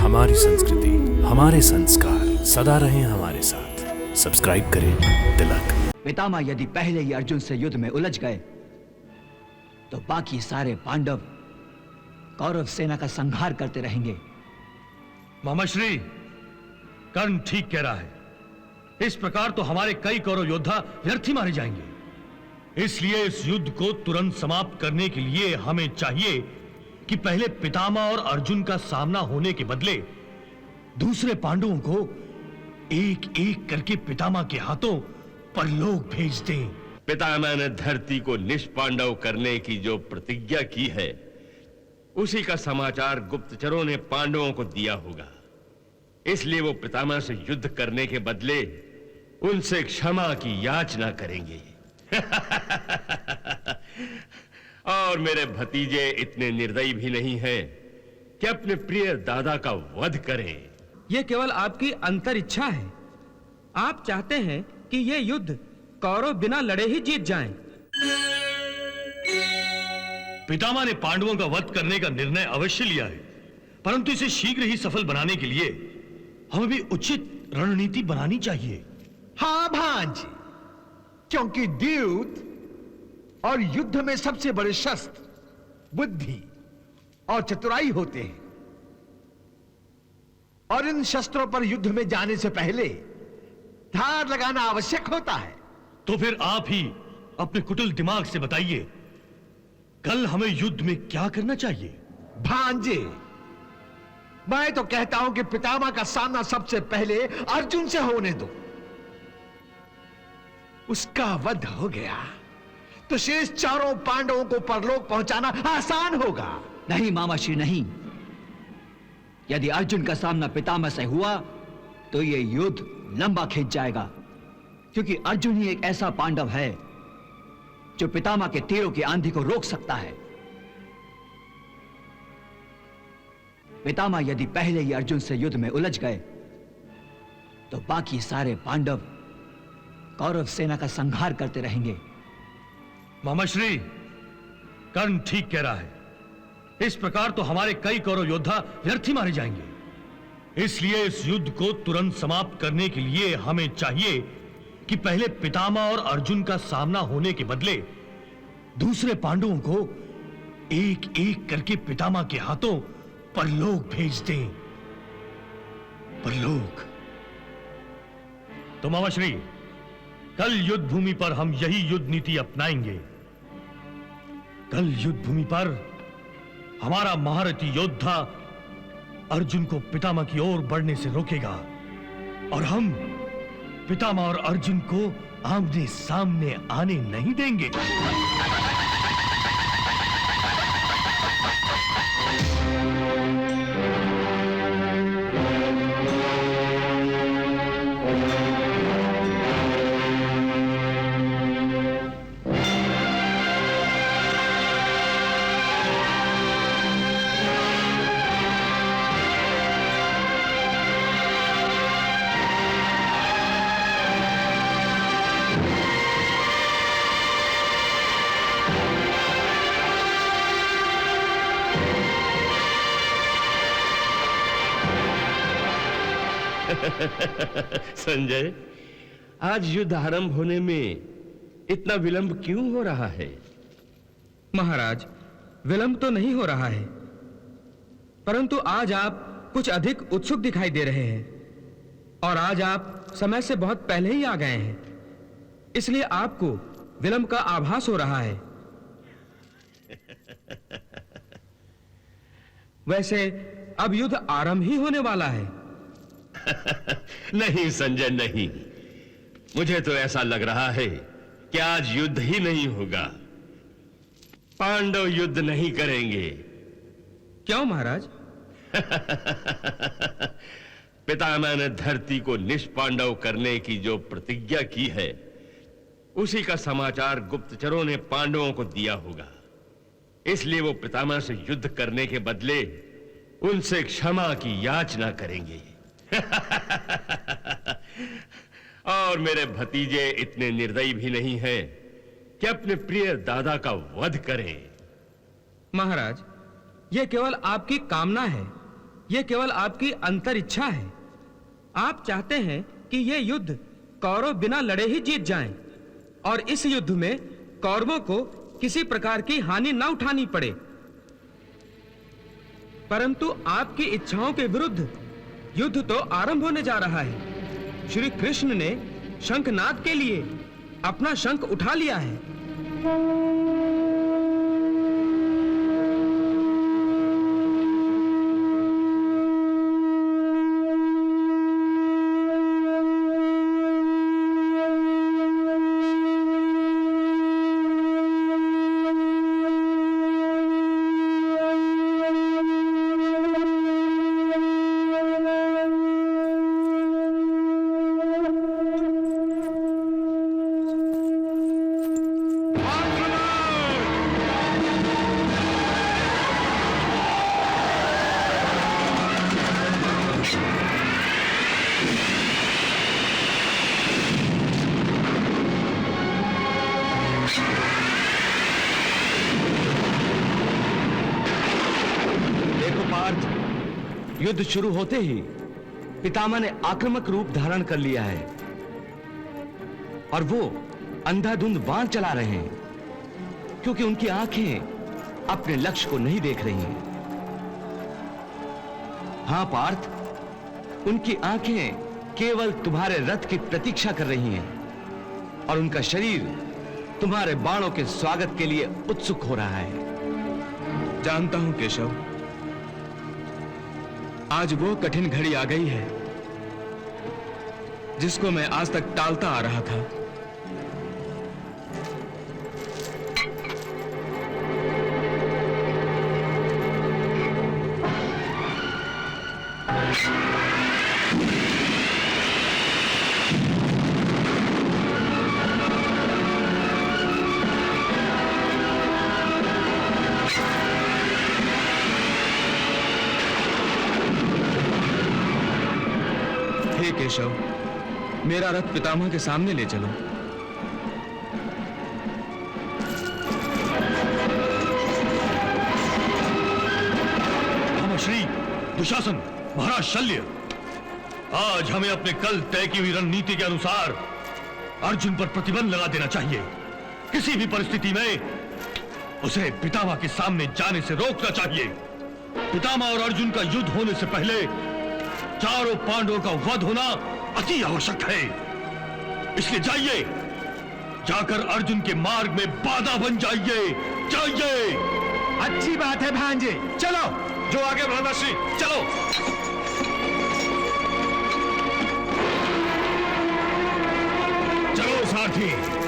हमारी संस्कृति, हमारे संस्कार सदा रहें हमारे साथ। सब्सक्राइब करें तिलक। पितामह यदि पहले ही अर्जुन से युद्ध में उलझ गए तो बाकी सारे पांडव कौरव सेना का संहार करते रहेंगे। मामाश्री, कर्ण ठीक कह रहा है। इस प्रकार तो हमारे कई कौरव योद्धा व्यर्थ ही मारे जाएंगे। इसलिए इस युद्ध को तुरंत समाप्त करने के लिए हमें चाहिए कि पहले पितामह और अर्जुन का सामना होने के बदले दूसरे पांडवों को एक एक करके पितामह के हाथों परलोक भेज दें। पितामह ने धरती को निष्पांडव करने की जो प्रतिज्ञा की है, उसी का समाचार गुप्तचरों ने पांडवों को दिया होगा। इसलिए वो पितामह से युद्ध करने के बदले उनसे क्षमा की याचना करेंगे। और मेरे भतीजे इतने निर्दयी भी नहीं हैं कि अपने प्रिय दादा का वध करें। यह केवल आपकी अंतर इच्छा है। आप चाहते हैं कि यह युद्ध कौरव बिना लड़े ही जीत जाएं। पितामह ने पांडवों का वध करने का निर्णय अवश्य लिया है, परंतु इसे शीघ्र ही सफल बनाने के लिए हमें भी उचित रणनीति बनानी चाहिए। हाँ भांजी, क्योंकि द्यूत और युद्ध में सबसे बड़े शस्त्र बुद्धि और चतुराई होते हैं, और इन शस्त्रों पर युद्ध में जाने से पहले धार लगाना आवश्यक होता है। तो फिर आप ही अपने कुटिल दिमाग से बताइए, कल हमें युद्ध में क्या करना चाहिए? भांजे, मैं तो कहता हूं कि पितामह का सामना सबसे पहले अर्जुन से होने दो। उसका वध हो गया तो शेष चारों पांडवों को परलोक पहुंचाना आसान होगा। नहीं मामाश्री, नहीं। यदि अर्जुन का सामना पितामह से हुआ तो यह युद्ध लंबा खिंच जाएगा, क्योंकि अर्जुन ही एक ऐसा पांडव है जो पितामह के तीरों की आंधी को रोक सकता है। पितामह यदि पहले ही अर्जुन से युद्ध में उलझ गए तो बाकी सारे पांडव कौरव सेना का संहार करते रहेंगे। मामाश्री, कर्ण ठीक कह रहा है। इस प्रकार तो हमारे कई कौरव योद्धा व्यर्थ ही मारे जाएंगे। इसलिए इस युद्ध को तुरंत समाप्त करने के लिए हमें चाहिए कि पहले पितामह और अर्जुन का सामना होने के बदले दूसरे पांडवों को एक एक करके पितामह के हाथों परलोक भेज दें। परलोक। तो मामाश्री, कल युद्ध भूमि पर हम यही युद्ध नीति अपनाएंगे। कल युद्ध भूमि पर हमारा महारथी योद्धा अर्जुन को पितामह की ओर बढ़ने से रोकेगा, और हम पितामह और अर्जुन को आमने सामने आने नहीं देंगे। संजय, आज युद्ध आरंभ होने में इतना विलंब क्यों हो रहा है? महाराज, विलंब तो नहीं हो रहा है, परंतु आज आप कुछ अधिक उत्सुक दिखाई दे रहे हैं, और आज आप समय से बहुत पहले ही आ गए हैं। इसलिए आपको विलंब का आभास हो रहा है। वैसे अब युद्ध आरंभ ही होने वाला है। नहीं संजय, नहीं। मुझे तो ऐसा लग रहा है कि आज युद्ध ही नहीं होगा। पांडव युद्ध नहीं करेंगे। क्यों महाराज? पितामह ने धरती को निष्पांडव करने की जो प्रतिज्ञा की है, उसी का समाचार गुप्तचरों ने पांडवों को दिया होगा। इसलिए वो पितामह से युद्ध करने के बदले उनसे क्षमा की याचना करेंगे। और मेरे भतीजे इतने निर्दयी भी नहीं हैं कि अपने प्रिय दादा का वध करें। महाराज, यह केवल आपकी कामना है। यह केवल आपकी अंतर इच्छा है। आप चाहते हैं कि यह युद्ध कौरव बिना लड़े ही जीत जाएं और इस युद्ध में कौरवों को किसी प्रकार की हानि न उठानी पड़े। परंतु आपकी इच्छाओं के विरुद्ध युद्ध तो आरंभ होने जा रहा है। श्री कृष्ण ने शंखनाद के लिए अपना शंख उठा लिया है। युद्ध शुरू होते ही पितामह ने आक्रामक रूप धारण कर लिया है और वो अंधाधुंध बाण चला रहे हैं क्योंकि उनकी आंखें अपने लक्ष्य को नहीं देख रही हैं। हां पार्थ, उनकी आंखें केवल तुम्हारे रथ की प्रतीक्षा कर रही हैं और उनका शरीर तुम्हारे बाणों के स्वागत के लिए उत्सुक हो रहा है। जानता हूं केशव, आज वो कठिन घड़ी आ गई है जिसको मैं आज तक टालता आ रहा था। हे केशव, मेरा रथ पितामह के सामने ले चलो। श्री दुशासन, महाराज शल्य, आज हमें अपने कल तय की हुई रणनीति के अनुसार अर्जुन पर प्रतिबंध लगा देना चाहिए। किसी भी परिस्थिति में उसे पितामह के सामने जाने से रोकना चाहिए। पितामह और अर्जुन का युद्ध होने से पहले चारों पांडवों का वध होना अति आवश्यक है। इसलिए जाइए, जाकर अर्जुन के मार्ग में बाधा बन जाइए। जाइए। अच्छी बात है भांजे, चलो। जो आगे बढ़ना श्री, चलो। चलो सारथी।